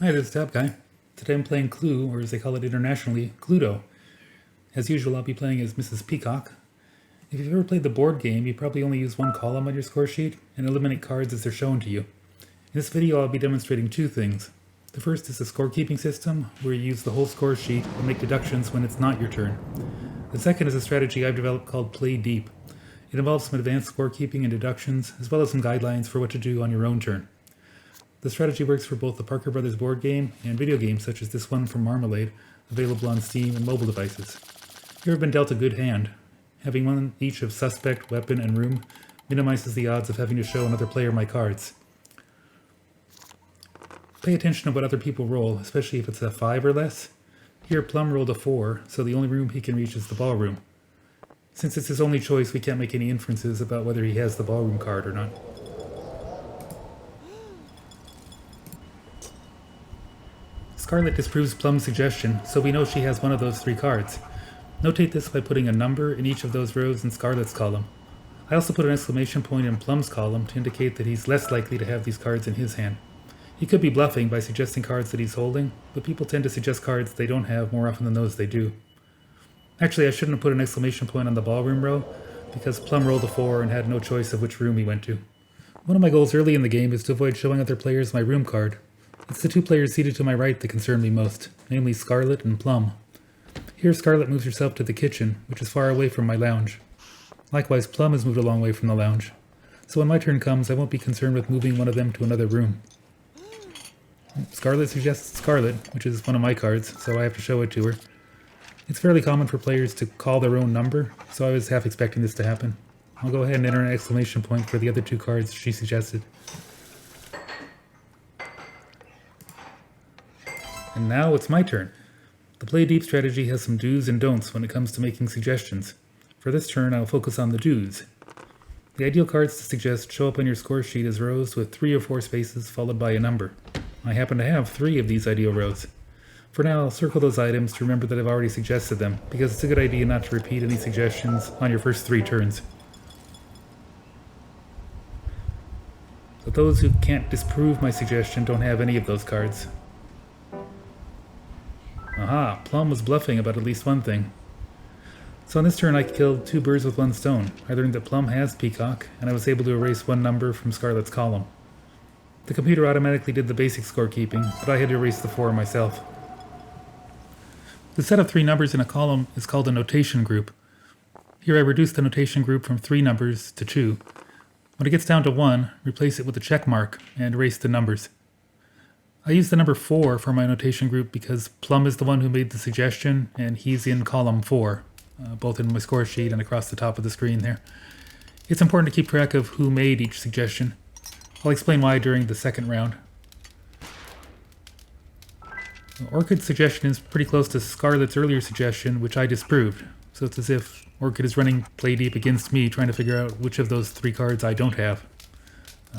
Hi, this is Tab Guy. Today I'm playing Clue, or as they call it internationally, Cluedo. As usual, I'll be playing as Mrs. Peacock. If you've ever played the board game, you probably only use one column on your score sheet and eliminate cards as they're shown to you. In this video, I'll be demonstrating two things. The first is a scorekeeping system, where you use the whole score sheet and make deductions when it's not your turn. The second is a strategy I've developed called Play Deep. It involves some advanced scorekeeping and deductions, as well as some guidelines for what to do on your own turn. The strategy works for both the Parker Brothers board game and video games such as this one from Marmalade, available on Steam and mobile devices. You ever been dealt a good hand? Having one each of suspect, weapon, and room minimizes the odds of having to show another player my cards. Pay attention to what other people roll, especially if it's a 5 or less. Here Plum rolled a 4, so the only room he can reach is the ballroom. Since it's his only choice, we can't make any inferences about whether he has the ballroom card or not. Scarlet disproves Plum's suggestion, so we know she has one of those 3 cards. Notate this by putting a number in each of those rows in Scarlet's column. I also put an exclamation point in Plum's column to indicate that he's less likely to have these cards in his hand. He could be bluffing by suggesting cards that he's holding, but people tend to suggest cards they don't have more often than those they do. Actually, I shouldn't have put an exclamation point on the ballroom row, because Plum rolled a 4 and had no choice of which room he went to. One of my goals early in the game is to avoid showing other players my room card. It's the 2 players seated to my right that concern me most, namely Scarlet and Plum. Here Scarlet moves herself to the kitchen, which is far away from my lounge. Likewise, Plum has moved a long way from the lounge. So when my turn comes, I won't be concerned with moving one of them to another room. Scarlet suggests Scarlet, which is one of my cards, so I have to show it to her. It's fairly common for players to call their own number, so I was half expecting this to happen. I'll go ahead and enter an exclamation point for the other 2 cards she suggested. And now it's my turn. The Play Deep strategy has some do's and don'ts when it comes to making suggestions. For this turn, I'll focus on the do's. The ideal cards to suggest show up on your score sheet as rows with 3 or 4 spaces followed by a number. I happen to have 3 of these ideal rows. For now, I'll circle those items to remember that I've already suggested them, because it's a good idea not to repeat any suggestions on your first 3 turns. But those who can't disprove my suggestion don't have any of those cards. Aha, Plum was bluffing about at least one thing. So on this turn I killed 2 birds with 1 stone. I learned that Plum has Peacock, and I was able to erase 1 number from Scarlet's column. The computer automatically did the basic scorekeeping, but I had to erase the 4 myself. The set of 3 numbers in a column is called a notation group. Here I reduced the notation group from 3 numbers to 2. When it gets down to 1, replace it with a check mark and erase the numbers. I use the number 4 for my notation group because Plum is the one who made the suggestion, and he's in column 4, both in my score sheet and across the top of the screen there. It's important to keep track of who made each suggestion. I'll explain why during the second round. Orchid's suggestion is pretty close to Scarlet's earlier suggestion, which I disproved. So it's as if Orchid is running Play Deep against me, trying to figure out which of those 3 cards I don't have.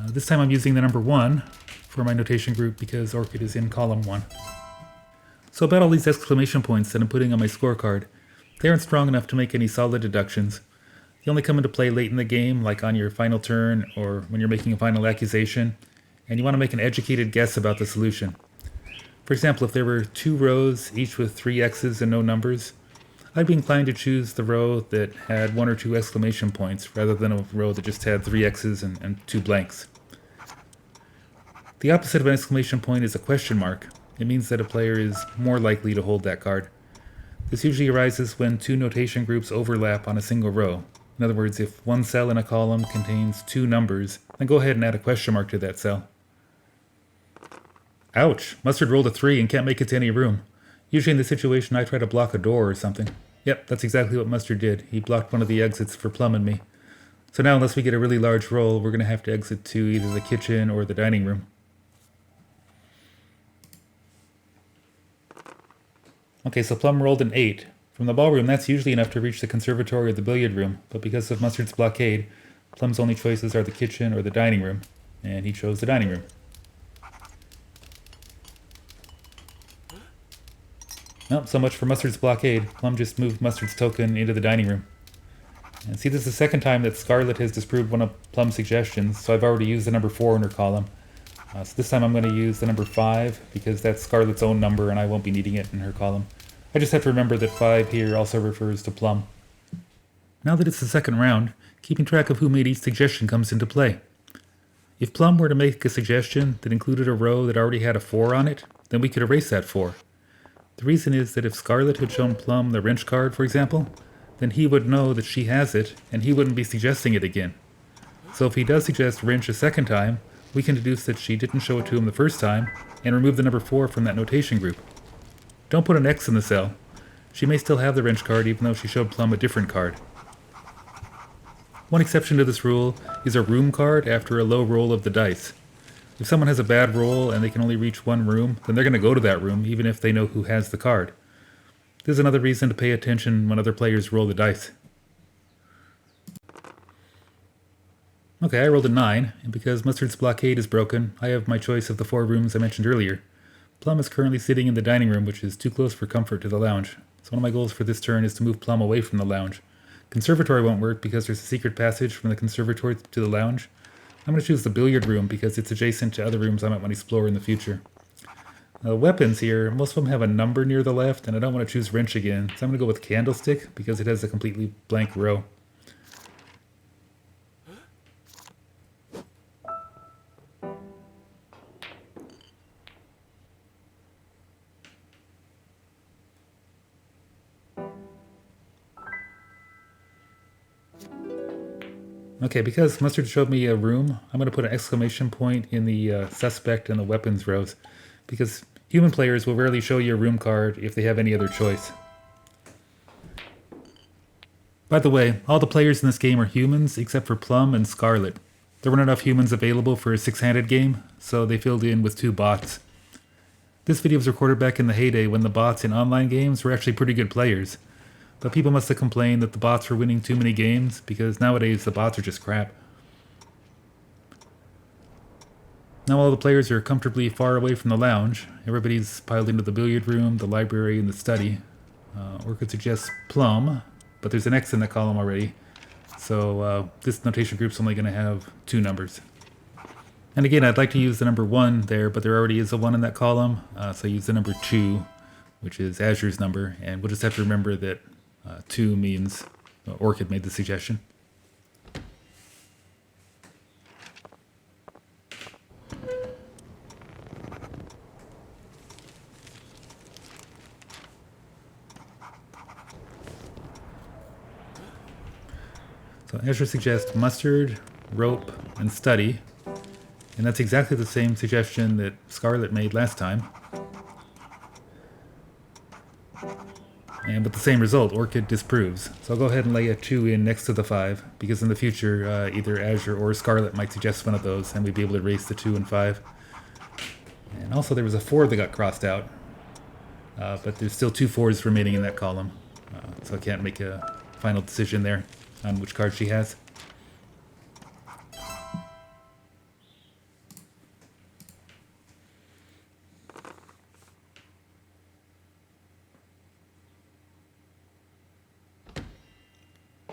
This time I'm using the number 1 for my notation group because Orchid is in column 1. So about all these exclamation points that I'm putting on my scorecard, they aren't strong enough to make any solid deductions. They only come into play late in the game, like on your final turn or when you're making a final accusation, and you want to make an educated guess about the solution. For example, if there were 2 rows, each with 3 X's and no numbers, I'd be inclined to choose the row that had 1 or 2 exclamation points, rather than a row that just had 3 X's and 2 blanks. The opposite of an exclamation point is a question mark. It means that a player is more likely to hold that card. This usually arises when 2 notation groups overlap on a single row. In other words, if 1 cell in a column contains 2 numbers, then go ahead and add a question mark to that cell. Ouch! Mustard rolled a 3 and can't make it to any room. Usually in this situation I try to block a door or something. Yep, that's exactly what Mustard did. He blocked one of the exits for Plum and me. So now unless we get a really large roll, we're going to have to exit to either the kitchen or the dining room. Okay, so Plum rolled an 8. From the ballroom, that's usually enough to reach the conservatory or the billiard room, but because of Mustard's blockade, Plum's only choices are the kitchen or the dining room, and he chose the dining room. Well, so much for Mustard's blockade. Plum just moved Mustard's token into the dining room. And see, this is the second time that Scarlet has disproved one of Plum's suggestions, so I've already used the number 4 in her column. So this time I'm going to use the number 5 because that's Scarlet's own number and I won't be needing it in her column. I just have to remember that 5 here also refers to Plum. Now that it's the second round, keeping track of who made each suggestion comes into play. If Plum were to make a suggestion that included a row that already had a 4 on it, then we could erase that 4. The reason is that if Scarlet had shown Plum the wrench card, for example, then he would know that she has it and he wouldn't be suggesting it again. So if he does suggest wrench a second time, we can deduce that she didn't show it to him the first time and remove the number 4 from that notation group. Don't put an X in the cell. She may still have the wrench card even though she showed Plum a different card. One exception to this rule is a room card after a low roll of the dice. If someone has a bad roll and they can only reach one room, then they're going to go to that room even if they know who has the card. This is another reason to pay attention when other players roll the dice. Okay, I rolled a 9, and because Mustard's blockade is broken, I have my choice of the 4 rooms I mentioned earlier. Plum is currently sitting in the dining room, which is too close for comfort to the lounge. So one of my goals for this turn is to move Plum away from the lounge. Conservatory won't work because there's a secret passage from the conservatory to the lounge. I'm going to choose the billiard room because it's adjacent to other rooms I might want to explore in the future. Weapons here, most of them have a number near the left, and I don't want to choose wrench again, so I'm going to go with candlestick because it has a completely blank row. Okay, because Mustard showed me a room, I'm going to put an exclamation point in the suspect and the weapons rows, because human players will rarely show you a room card if they have any other choice. By the way, all the players in this game are humans except for Plum and Scarlet. There weren't enough humans available for a 6-handed game, so they filled in with 2 bots. This video was recorded back in the heyday when the bots in online games were actually pretty good players. But people must have complained that the bots were winning too many games, because nowadays the bots are just crap. Now all the players are comfortably far away from the lounge. Everybody's piled into the billiard room, the library, and the study. Or could suggest Plum, but there's an X in the column already. So this notation group's only going to have 2 numbers. And again, I'd like to use the number 1 there, but there already is a 1 in that column. So I use the number 2, which is Azure's number, and we'll just have to remember that 2 means Orchid made the suggestion. So Azure suggests mustard, rope, and study, and that's exactly the same suggestion that Scarlet made last time. And with the same result, Orchid disproves. So I'll go ahead and lay a 2 in next to the 5, because in the future, either Azure or Scarlet might suggest one of those, and we'd be able to erase the 2 and 5. And also there was a 4 that got crossed out, but there's still 2 4s remaining in that column, so I can't make a final decision there on which card she has.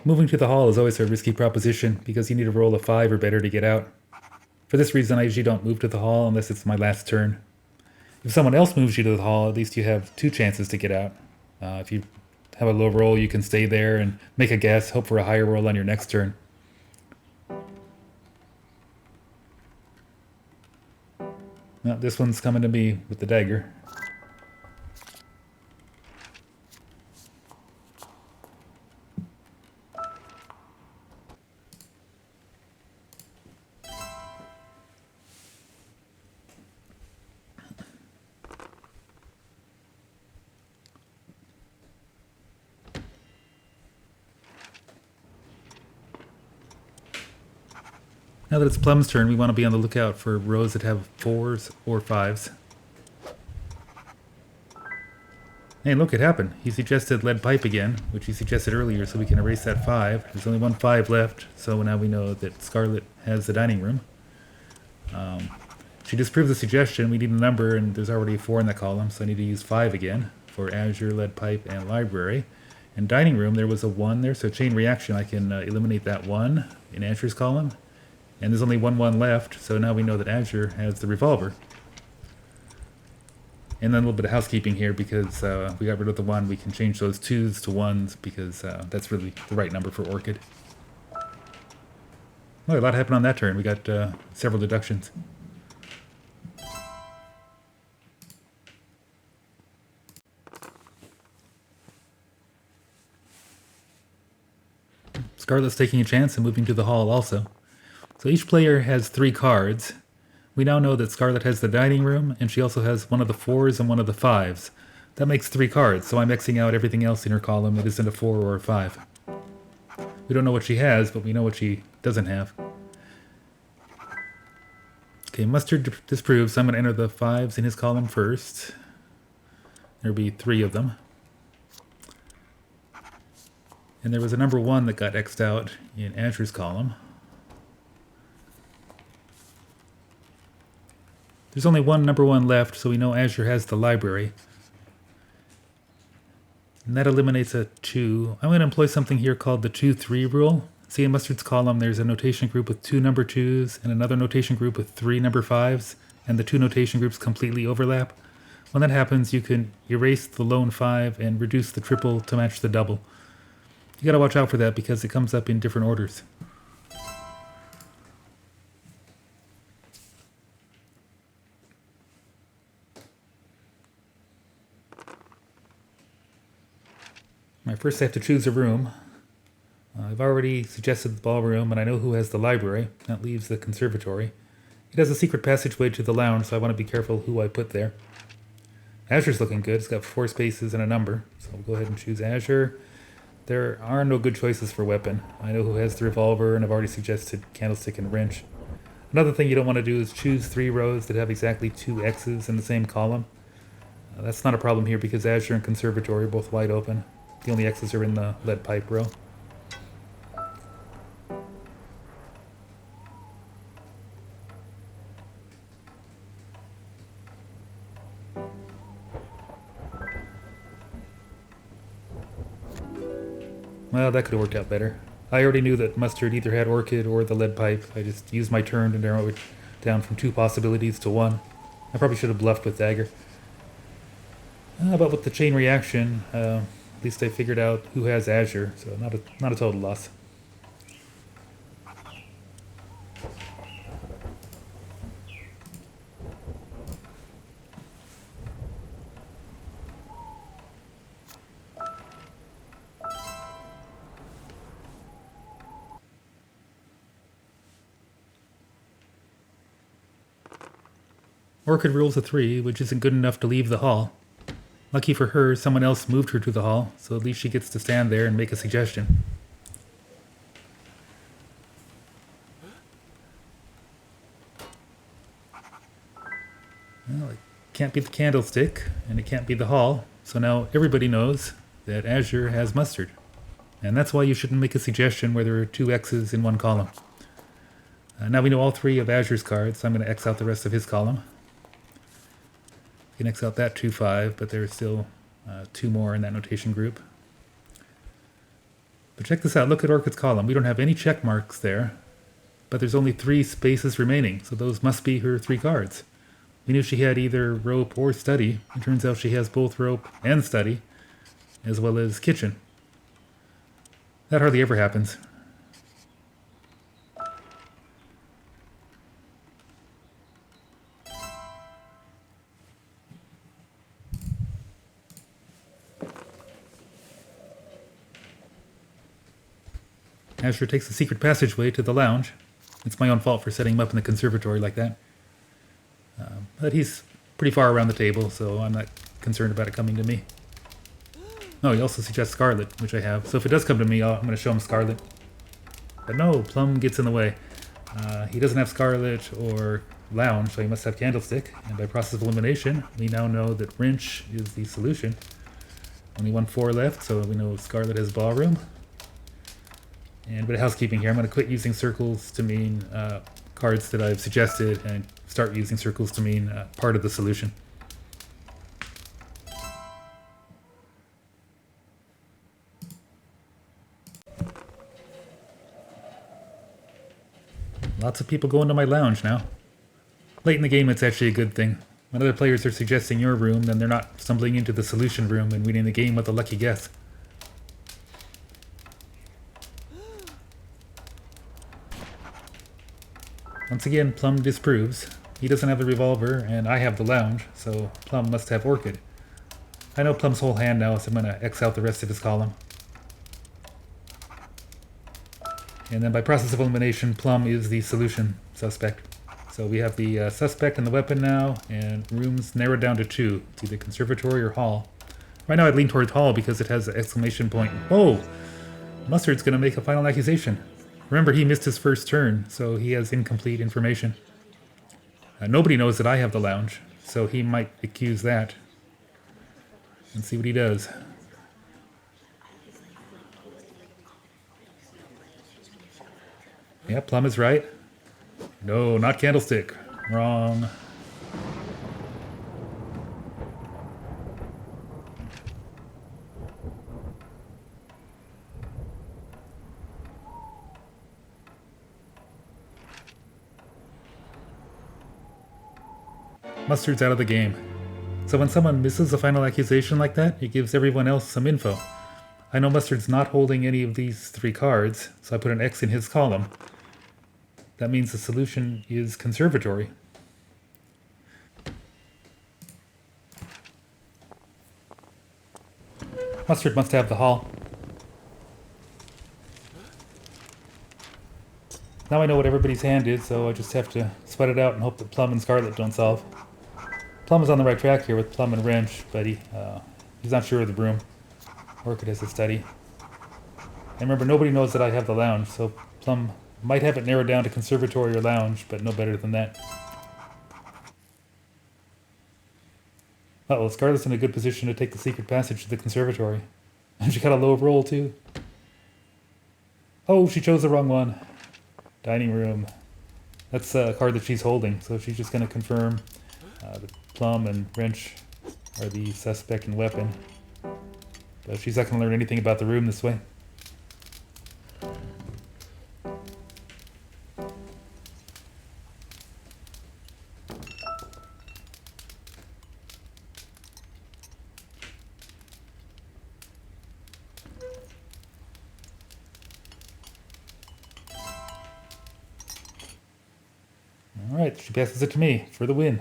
Moving to the hall is always a risky proposition because you need to roll a 5 or better to get out. For this reason, I usually don't move to the hall unless it's my last turn. If someone else moves you to the hall, at least you have 2 chances to get out. If you have a low roll, you can stay there and make a guess, hope for a higher roll on your next turn. Now, this one's coming to me with the dagger. Now that it's Plum's turn, we want to be on the lookout for rows that have 4s or 5s. Hey, look, it happened. He suggested lead pipe again, which he suggested earlier, so we can erase that 5. There's only 1 5 left, so now we know that Scarlet has the dining room. She disproved the suggestion. We need a number, and there's already a 4 in that column, so I need to use 5 again for Azure, lead pipe, and library. And dining room, there was a 1 there, so chain reaction, I can eliminate that 1 in Azure's column. And there's only 1-1 left, so now we know that Azure has the revolver. And then a little bit of housekeeping here, because we got rid of the 1, we can change those 2s to 1s, because that's really the right number for Orchid. Oh, a lot happened on that turn. We got several deductions. Scarlet's taking a chance and moving to the hall also. So each player has 3 cards. We now know that Scarlet has the dining room, and she also has one of the 4s and one of the 5s. That makes 3 cards, so I'm Xing out everything else in her column that isn't a 4 or a 5. We don't know what she has, but we know what she doesn't have. Okay, Mustard disproves, so I'm going to enter the 5s in his column first. There'll be 3 of them. And there was a number 1 that got X'd out in Azure's column. There's only one number 1 left, so we know Azure has the library. And that eliminates a 2. I'm going to employ something here called the 2-3 rule. See, in Mustard's column, there's a notation group with 2 number 2s and another notation group with 3 number 5s, and the 2 notation groups completely overlap. When that happens, you can erase the lone 5 and reduce the triple to match the double. You gotta watch out for that because it comes up in different orders. First I have to choose a room. I've already suggested the ballroom, and I know who has the library. That leaves the conservatory. It has a secret passageway to the lounge, so I want to be careful who I put there. Azure's looking good. It's got 4 spaces and a number, so we'll go ahead and choose Azure. There are no good choices for weapon. I know who has the revolver, and I've already suggested Candlestick and Wrench. Another thing you don't want to do is choose 3 rows that have exactly 2 X's in the same column. That's not a problem here because Azure and Conservatory are both wide open. The only X's are in the lead pipe row. Well, that could have worked out better. I already knew that Mustard either had Orchid or the lead pipe. I just used my turn to narrow it down from 2 possibilities to 1. I probably should have bluffed with Dagger. But with the chain reaction, at least I figured out who has Azure, so not a total loss. Orchid rolls a 3, which isn't good enough to leave the hall. Lucky for her, someone else moved her to the hall, so at least she gets to stand there and make a suggestion. Well, it can't be the Candlestick, and it can't be the hall, so now everybody knows that Azure has Mustard. And that's why you shouldn't make a suggestion where there are 2 X's in one column. Now we know all 3 of Azure's cards, so I'm going to X out the rest of his column. You can X out that 2-5, but there are still 2 more in that notation group. But check this out, look at Orchid's column. We don't have any check marks there, but there's only 3 spaces remaining, so those must be her 3 cards. We knew she had either rope or study. It turns out she has both rope and study, as well as kitchen. That hardly ever happens. Azure takes the secret passageway to the lounge. It's my own fault for setting him up in the conservatory like that. But he's pretty far around the table, so I'm not concerned about it coming to me. Oh, he also suggests Scarlet, which I have. So if it does come to me, I'm going to show him Scarlet. But no, Plum gets in the way. He doesn't have Scarlet or Lounge, so he must have Candlestick. And by process of elimination, we now know that Wrench is the solution. Only 1-4 left, so we know Scarlet has Ballroom. And a bit of housekeeping here. I'm going to quit using circles to mean cards that I've suggested and start using circles to mean part of the solution. Lots of people go into my lounge now. Late in the game, it's actually a good thing. When other players are suggesting your room, then they're not stumbling into the solution room and winning the game with a lucky guess. Once again, Plum disproves. He doesn't have the revolver, and I have the lounge, so Plum must have Orchid. I know Plum's whole hand now, so I'm going to X out the rest of his column. And then by process of elimination, Plum is the solution suspect. So we have the suspect and the weapon now, and rooms narrowed down to 2. It's either conservatory or hall. Right now I'd lean towards hall because it has an exclamation point. Oh! Mustard's going to make a final accusation. Remember, he missed his first turn, so he has incomplete information. Nobody knows that I have the lounge, so he might accuse that. Let's see what he does. Yeah, Plum is right. No, not Candlestick. Wrong. Mustard's out of the game. So when someone misses a final accusation like that, it gives everyone else some info. I know Mustard's not holding any of these 3 cards, so I put an X in his column. That means the solution is conservatory. Mustard must have the hall. Now I know what everybody's hand is, so I just have to sweat it out and hope that Plum and Scarlet don't solve. Plum is on the right track here with Plum and Wrench, but he's not sure of the broom. Orchid has to study. And remember, nobody knows that I have the lounge, so Plum might have it narrowed down to conservatory or lounge, but no better than that. Uh-oh, Scarlet's in a good position to take the secret passage to the conservatory. And she got a low roll, too. Oh, she chose the wrong one. Dining room. That's a card that she's holding, so she's just going to confirm that Plum and Wrench are the suspect and weapon. But she's not going to learn anything about the room this way. Alright, she passes it to me for the win.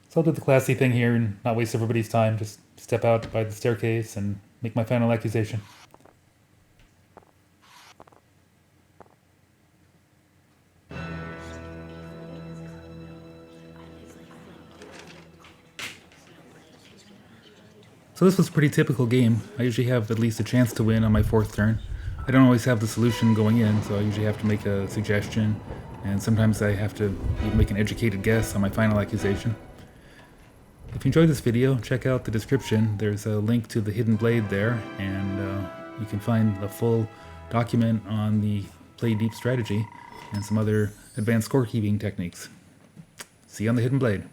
So I'll do the classy thing here and not waste everybody's time. Just step out by the staircase and make my final accusation. So this was a pretty typical game. I usually have at least a chance to win on my 4th turn. I don't always have the solution going in, so I usually have to make a suggestion, and sometimes I have to even make an educated guess on my final accusation. If you enjoyed this video, check out the description. There's a link to the Hidden Blade there, and you can find the full document on the Play Deep strategy and some other advanced scorekeeping techniques. See you on the Hidden Blade.